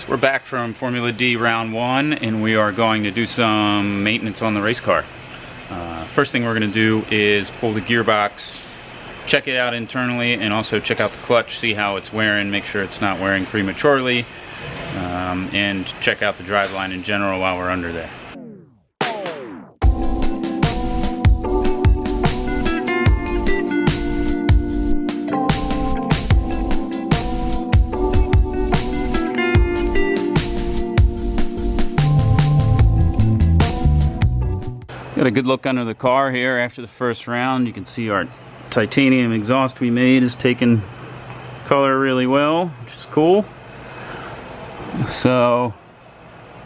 We're back from Formula D round 1 and we are going to do some maintenance on the race car. First thing we're going to do is pull the gearbox, check it out internally, and also check out the clutch, see how it's wearing, make sure it's not wearing prematurely, and check out the driveline in general while we're under there. Got a good look under the car here after the first round. You can see our titanium exhaust we made is taking color really well, which is cool. So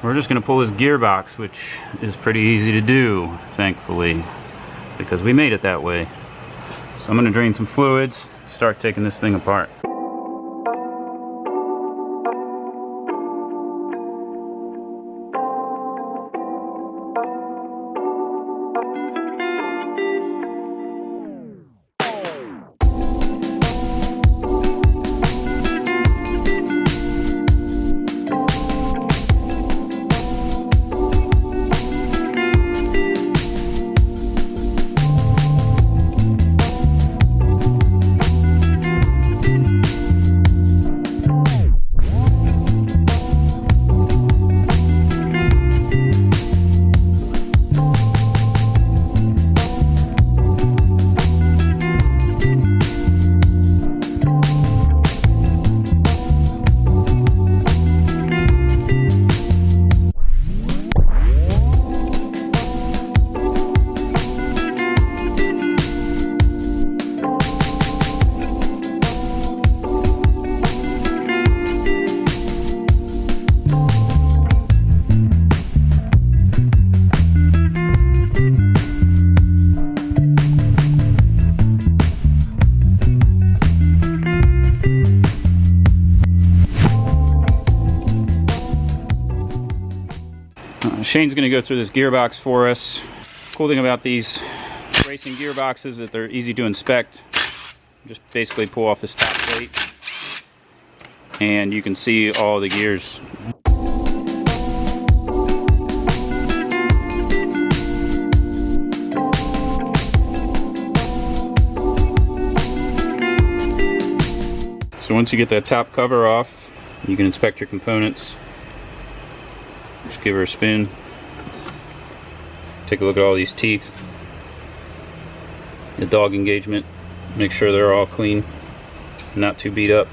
we're just going to pull this gearbox, which is pretty easy to do, thankfully, because we made it that way. So I'm going to drain some fluids, start taking this thing apart. Shane's going to go through this gearbox for us. Cool thing about these racing gearboxes is that they're easy to inspect. Just basically pull off this top plate and you can see all the gears. So once you get that top cover off, you can inspect your components. Just give her a spin. Take a look at all these teeth, the dog engagement, make sure they're all clean, not too beat up.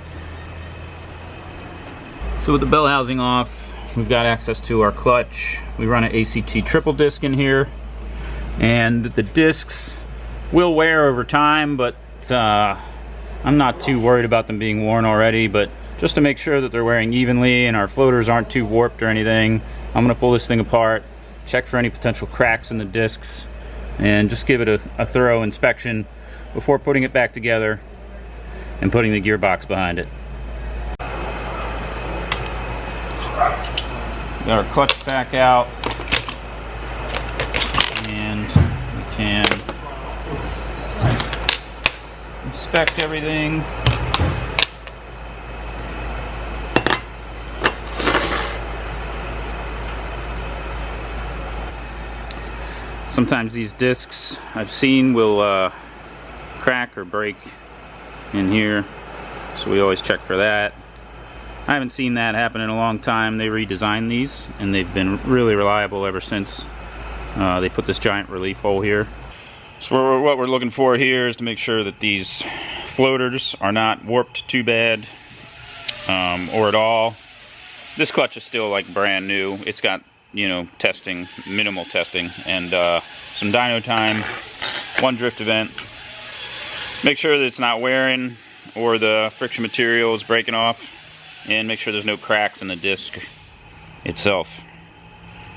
So with the bell housing off, we've got access to our clutch. We run an ACT triple disc in here, and the discs will wear over time, but I'm not too worried about them being worn already. But just to make sure that they're wearing evenly and our floaters aren't too warped or anything, I'm going to pull this thing apart, check for any potential cracks in the discs, and just give it a thorough inspection before putting it back together and putting the gearbox behind it. Got our clutch back out, and we can inspect everything. Sometimes these discs I've seen will crack or break in here, so we always check for that. I haven't seen that happen in a long time. They redesigned these and they've been really reliable ever since. They put this giant relief hole here. So what we're looking for here is to make sure that these floaters are not warped too bad or at all. This clutch is still like brand new. It's got, you know, testing, minimal testing, and some dyno time, one drift event. Make sure that it's not wearing or the friction material is breaking off, and make sure there's no cracks in the disc itself.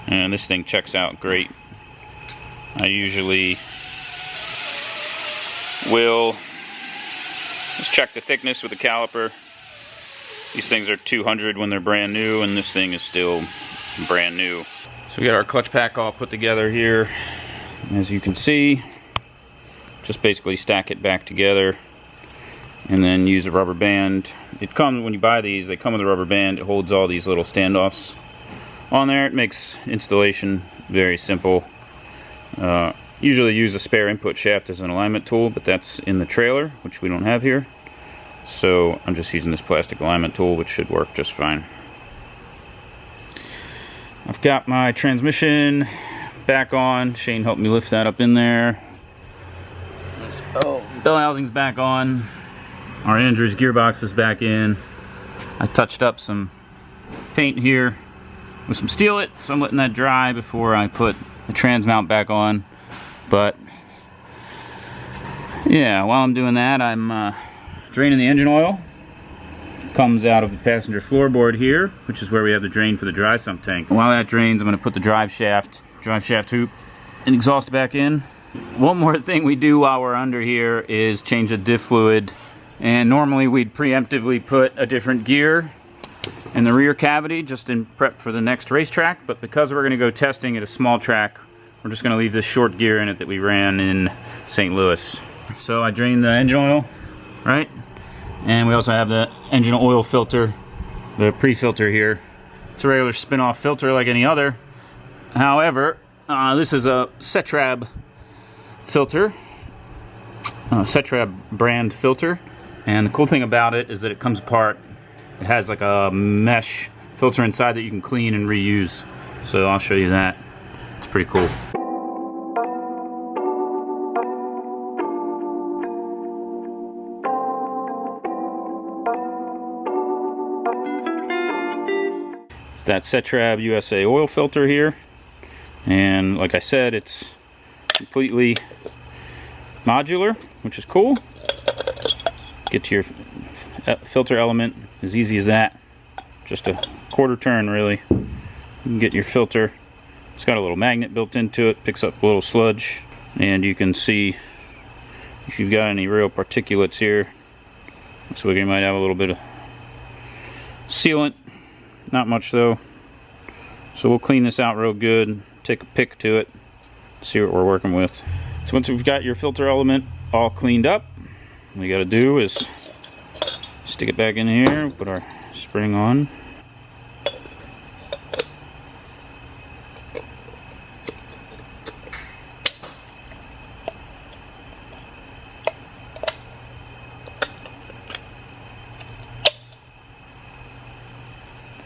And this thing checks out great. I usually will just check the thickness with the caliper. These things are 200 when they're brand new, and this thing is still brand new. So we got our clutch pack all put together here. As you can see, just basically stack it back together and then use a rubber band. It comes, when you buy these, they come with a rubber band. It holds all these little standoffs on there. It makes installation very simple. Usually use a spare input shaft as an alignment tool, but that's in the trailer, which we don't have here. So I'm just using this plastic alignment tool, which should work just fine. I've got my transmission back on. Shane helped me lift that up in there. Oh, bell housing's back on. Our Andrews gearbox is back in. I touched up some paint here with some Steal-It, so I'm letting that dry before I put the trans mount back on. But yeah, while I'm doing that, I'm draining the engine oil. It comes out of the passenger floorboard here, which is where we have the drain for the dry sump tank. While that drains, I'm going to put the drive shaft hoop and exhaust back in. One more thing we do while we're under here is change the diff fluid. And normally we'd preemptively put a different gear in the rear cavity just in prep for the next racetrack, but because we're going to go testing at a small track, we're just going to leave this short gear in it that we ran in St. Louis. So I drained the engine oil, right? And we also have the engine oil filter, the pre-filter here. It's a regular spin-off filter like any other. However, this is a Cetrab filter, Cetrab brand filter. And the cool thing about it is that it comes apart. It has like a mesh filter inside that you can clean and reuse. So I'll show you that. It's pretty cool. It's that Cetrab USA oil filter here. And like I said, it's completely modular, which is cool. Get to your filter element as easy as that. Just a quarter turn, really. You can get your filter. It's got a little magnet built into it, picks up a little sludge, and you can see if you've got any real particulates here. Looks like you might have a little bit of sealant. Not much though. So we'll clean this out real good, take a pick to it, see what we're working with. So once we've got your filter element all cleaned up, what we gotta do is stick it back in here, put our spring on.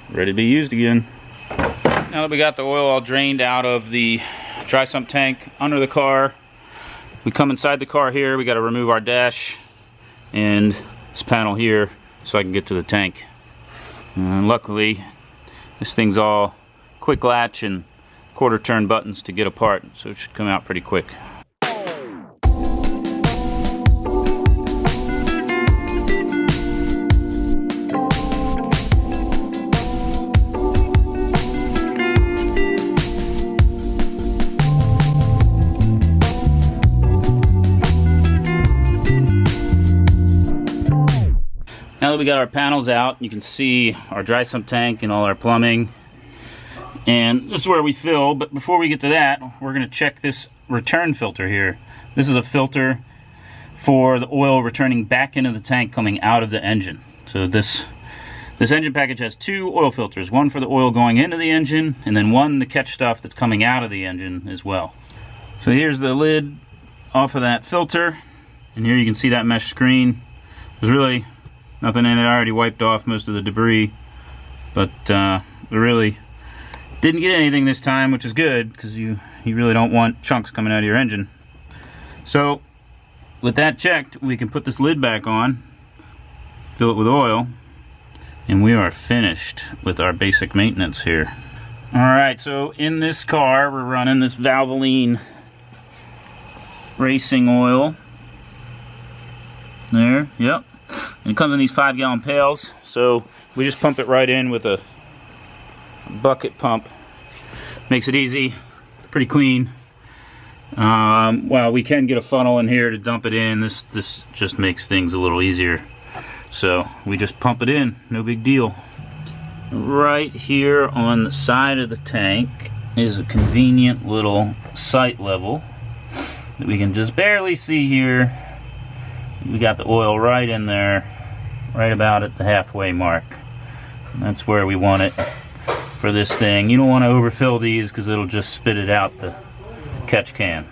Ready to be used again. Now that we got the oil all drained out of the dry sump tank under the car, we come inside the car here. We got to remove our dash and this panel here so I can get to the tank. And luckily, this thing's all quick latch and quarter turn buttons to get apart, so it should come out pretty quick. Now that we got our panels out, you can see our dry sump tank and all our plumbing. And this is where we fill, but before we get to that, we're going to check this return filter here. This is a filter for the oil returning back into the tank coming out of the engine. So this engine package has two oil filters, one for the oil going into the engine, and then one to catch stuff that's coming out of the engine as well. So here's the lid off of that filter, and here you can see that mesh screen. There's really nothing in it. I already wiped off most of the debris, but we really didn't get anything this time, which is good because you really don't want chunks coming out of your engine. So with that checked, we can put this lid back on, fill it with oil, and we are finished with our basic maintenance here. Alright, so in this car we're running this Valvoline racing oil. There, yep. And it comes in these 5-gallon pails, so we just pump it right in with a bucket pump. Makes it easy, pretty clean. Well, we can get a funnel in here to dump it in. This just makes things a little easier. So we just pump it in, no big deal. Right here on the side of the tank is a convenient little sight level that we can just barely see here. we got the oil right in there, right about at the halfway mark. And that's where we want it for this thing. You don't want to overfill these because it'll just spit it out the catch can.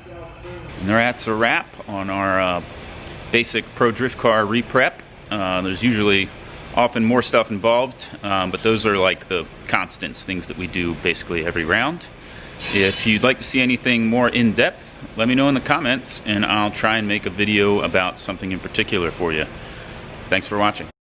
And that's a wrap on our basic Pro Drift car re-prep. There's usually often more stuff involved, but those are like the constants, things that we do basically every round. If you'd like to see anything more in-depth, let me know in the comments and I'll try and make a video about something in particular for you. Thanks for watching.